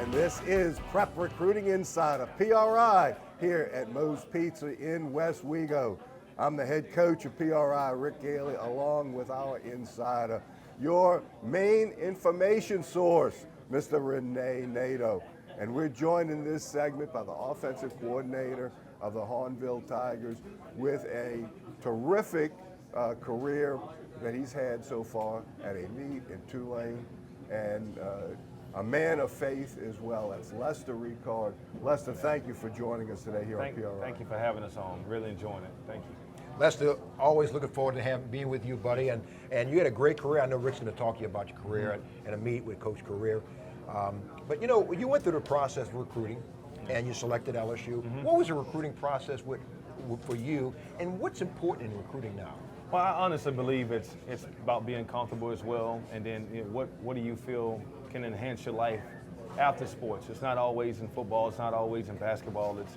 and this is Prep Recruiting Insider, PRI, here at Moe's Pizza in West Wego. I'm the head coach of PRI, Rick Gailey, along with our insider, your main information source, Mr. Renee Nato. And we're joined in this segment by the offensive coordinator of the Hornville Tigers with a terrific career that he's had so far at a meet in Tulane, and a man of faith as well. That's Lester Ricard. Lester, thank you for joining us today here on PRI. Thank you for having us on. Really enjoying it. Thank you. Lester, always looking forward to being with you, buddy. And you had a great career. I know Rick's going to talk to you about your career and a meet with Coach Career. But you know, you went through the process of recruiting, and you selected LSU. What was the recruiting process for you, and what's important in recruiting now? Well, I honestly believe it's about being comfortable as well, and then what do you feel can enhance your life after sports? It's not always in football. It's not always in basketball. It's,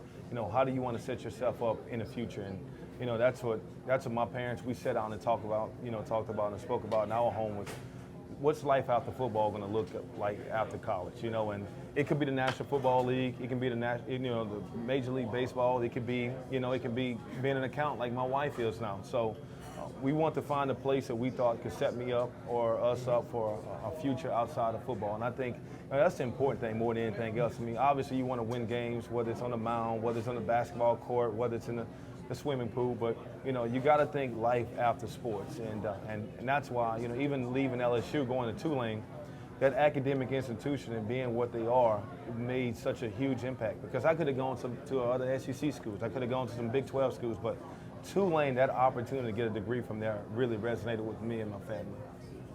how do you want to set yourself up in the future? And that's what my parents, we sat down and talked about and spoke about in our home was, what's life after football going to look like after college? And it could be the National Football League. It can be the Major League Baseball. It could be, it can be being an accountant like my wife is now. So we want to find a place that we thought could set me up or us up for a future outside of football. And I think that's the important thing more than anything else. I mean, obviously you want to win games, whether it's on the mound, whether it's on the basketball court, whether it's in the swimming pool, but you got to think life after sports, and that's why even leaving LSU, going to Tulane, that academic institution and being what they are made such a huge impact. Because I could have gone to other SEC schools, I could have gone to some Big 12 schools, but Tulane, that opportunity to get a degree from there really resonated with me and my family.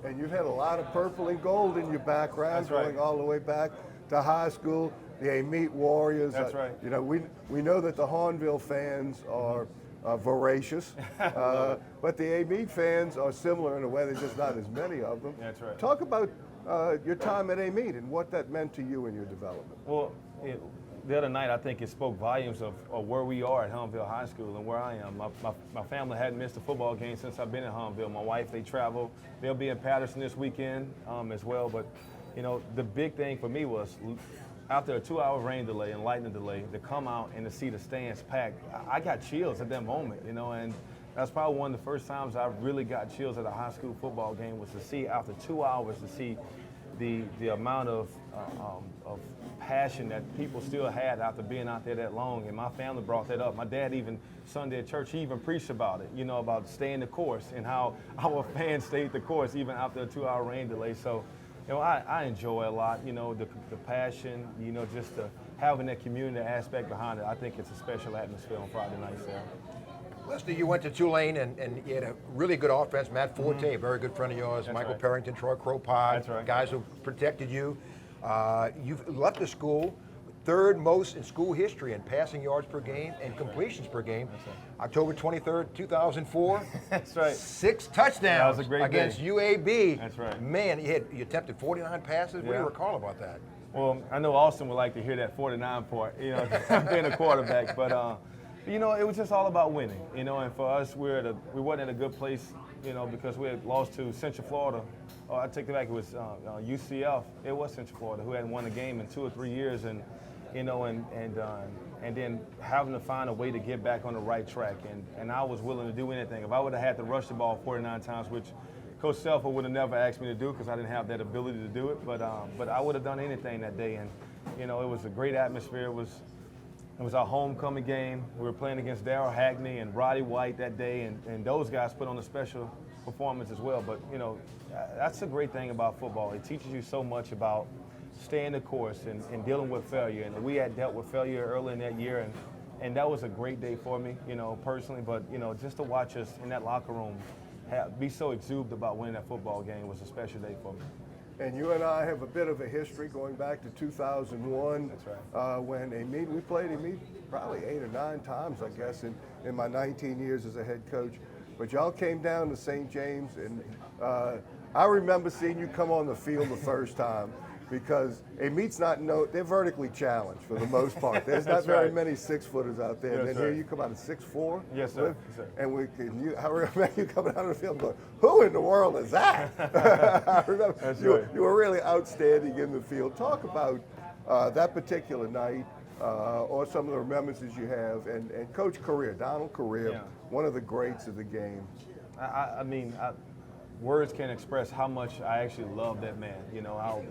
And you've had a lot of purple and gold in your background, going all the way back to high school. The Amite Warriors. That's right. We know that the Hornville fans are voracious, but the Amite fans are similar in a way. There's just not as many of them. That's right. Talk about your time at Amite and what that meant to you in your development. Well, the other night I think it spoke volumes of where we are at Hornville High School and where I am. My family hadn't missed a football game since I've been in Hornville. My wife, they travel. They'll be in Patterson this weekend as well. But the big thing for me was, after a 2-hour rain delay and lightning delay, to come out and to see the stands packed, I got chills at that moment, and that's probably one of the first times I really got chills at a high school football game, was to see, after 2 hours, to see the amount of passion that people still had after being out there that long. And my family brought that up. My dad, even Sunday at church, he even preached about it, about staying the course and how our fans stayed the course even after a 2-hour rain delay. So, I enjoy a lot, the passion, just having that community aspect behind it. I think it's a special atmosphere on Friday nights there. Lester, you went to Tulane and you had a really good offense. Matt Forte, a very good friend of yours. That's Michael right. Perrington, Troy Cropod, That's right. guys who protected you. You've left the school, third most in school history in passing yards per game and completions per game. That's right. October 23rd, 2004. That's right. 6 touchdowns That was a great against day. UAB. That's right. Man, you attempted 49 passes. What do Yeah. you recall about that? Well, I know Austin would like to hear that 49 part, being a quarterback. But, it was just all about winning, and for us, we weren't in a good place, because we had lost to Central Florida. Oh, I take it back, it was UCF. It was Central Florida, who hadn't won a game in 2 or 3 years, and then having to find a way to get back on the right track. And I was willing to do anything. If I would have had to rush the ball 49 times, which Coach Selfa would have never asked me to do because I didn't have that ability to do it, but I would have done anything that day. And, it was a great atmosphere. It was our homecoming game. We were playing against Darryl Hackney and Roddy White that day, and those guys put on a special performance as well. But, that's the great thing about football. It teaches you so much about staying the course and dealing with failure. And we had dealt with failure early in that year, and that was a great day for me, personally. But, just to watch us in that locker room be so exuberant about winning that football game was a special day for me. And you and I have a bit of a history going back to 2001. That's right. When we played Amite probably 8 or 9 times, I guess, in my 19 years as a head coach. But y'all came down to St. James, and I remember seeing you come on the field the first time, because Amite's they're vertically challenged for the most part. There's not very many 6-footers out there. And then here you come out at 6'4". Yes, sir. Yes, sir. And I remember you coming out of the field going, who in the world is that? I remember you were really outstanding in the field. Talk about that particular night, or some of the remembrances you have, and Coach Correa, Donald Correa, Yeah. one of the greats of the game. I mean, words can't express how much I actually love that man. You know,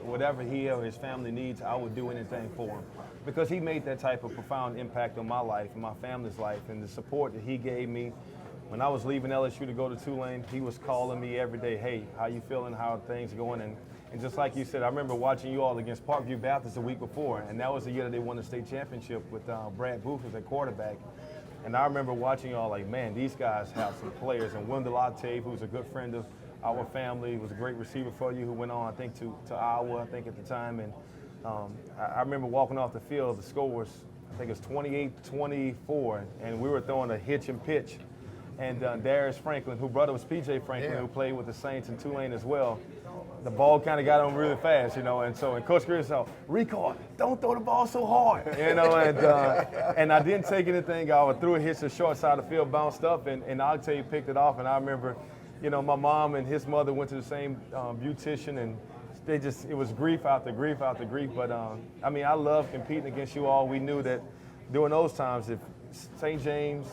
whatever he or his family needs, I would do anything for him. Because he made that type of profound impact on my life and my family's life, and the support that he gave me. When I was leaving LSU to go to Tulane, he was calling me every day, hey, how you feeling, how are things going? And just like you said, I remember watching you all against Parkview Baptist the week before, and that was the year that they won the state championship with Brad Booth as a quarterback. And I remember watching y'all like, man, these guys have some players. And Wendell Octave, who's a good friend of our family, was a great receiver for you, who went on, I think, to Iowa, I think, at the time. And I remember walking off the field, the score was, I think it was 28-24, and we were throwing a hitch and pitch. And Darius Franklin, whose brother was P.J. Franklin, who played with the Saints in Tulane as well, the ball kind of got on really fast, you know, and Coach Greer said, Ricard, don't throw the ball so hard, you know, and I didn't take anything. I threw a hitch to the short side of the field, bounced up, and Octave picked it off. And I remember, you know, my mom and his mother went to the same beautician, and it was grief after grief after grief. But, I mean, I love competing against you all. We knew that during those times, if St. James,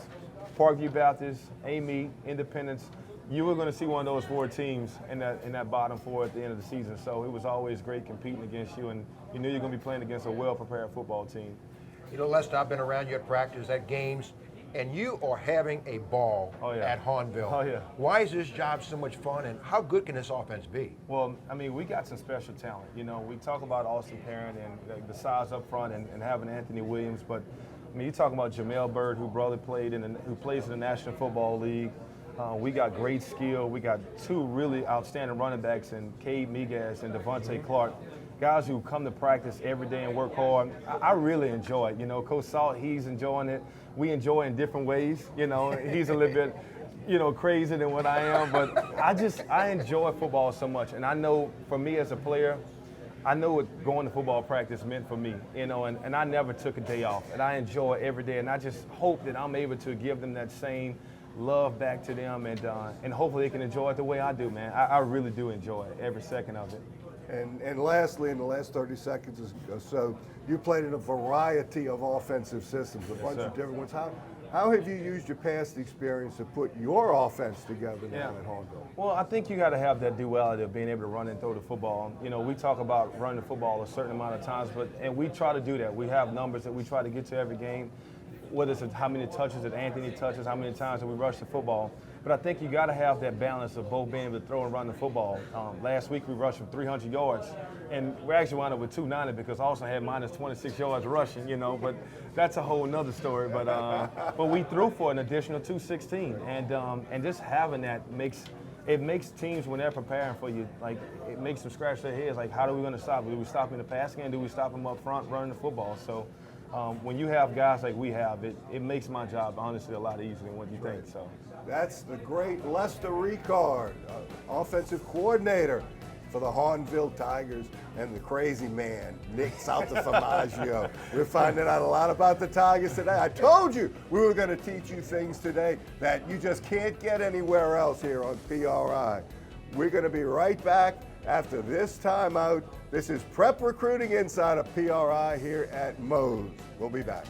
Parkview Baptist, Amy, Independence, you were going to see one of those four teams in that bottom four at the end of the season. So it was always great competing against you, and you knew you're going to be playing against a well-prepared football team. You know, Lester, I've been around you at practice, at games, and you are having a ball at Hahnville. Oh, yeah. Why is this job so much fun, and how good can this offense be? Well, I mean, we got some special talent. You know, we talk about Austin Parent and the size up front and having Anthony Williams, but I mean, you talk about Jamel Byrd, who plays in the National Football League. We got great skill. We got two really outstanding running backs in Cade Migas and Devontae Clark, guys who come to practice every day and work hard. I really enjoy it. You know, Coach Salt, he's enjoying it. We enjoy it in different ways. You know, he's a little bit, you know, crazy than what I am, but I enjoy football so much. And I know for me as a player, I know what going to football practice meant for me, you know, and I never took a day off. And I enjoy it every day, and I just hope that I'm able to give them that same love back to them, and hopefully they can enjoy it the way I do, man. I really do enjoy it, every second of it. And lastly, in the last 30 seconds or so, you played in a variety of offensive systems, a bunch of different ones. How have you used your past experience to put your offense together now at Hahnville? Well, I think you got to have that duality of being able to run and throw the football. You know, we talk about running the football a certain amount of times, and we try to do that. We have numbers that we try to get to every game, whether it's how many touches that Anthony touches, how many times that we rush the football. But I think you got to have that balance of both being able to throw and run the football. Last week we rushed for 300 yards, and we actually wound up with 290 because Austin had minus 26 yards rushing, you know, but that's a whole nother story. But we threw for an additional 216, and just having that makes teams, when they're preparing for you, like, it makes them scratch their heads, like, how are we going to stop? Do we stop in the pass game? Do we stop them up front running the football? So when you have guys like we have, it makes my job honestly a lot easier than what you think. So that's the great Lester Ricard, offensive coordinator for the Hahnville Tigers, and the crazy man, Nick Saltafamaggio. We're finding out a lot about the Tigers today. I told you we were going to teach you things today that you just can't get anywhere else here on PRI. We're going to be right back after this timeout. This is Prep Recruiting Inside of PRI here at Moe's. We'll be back.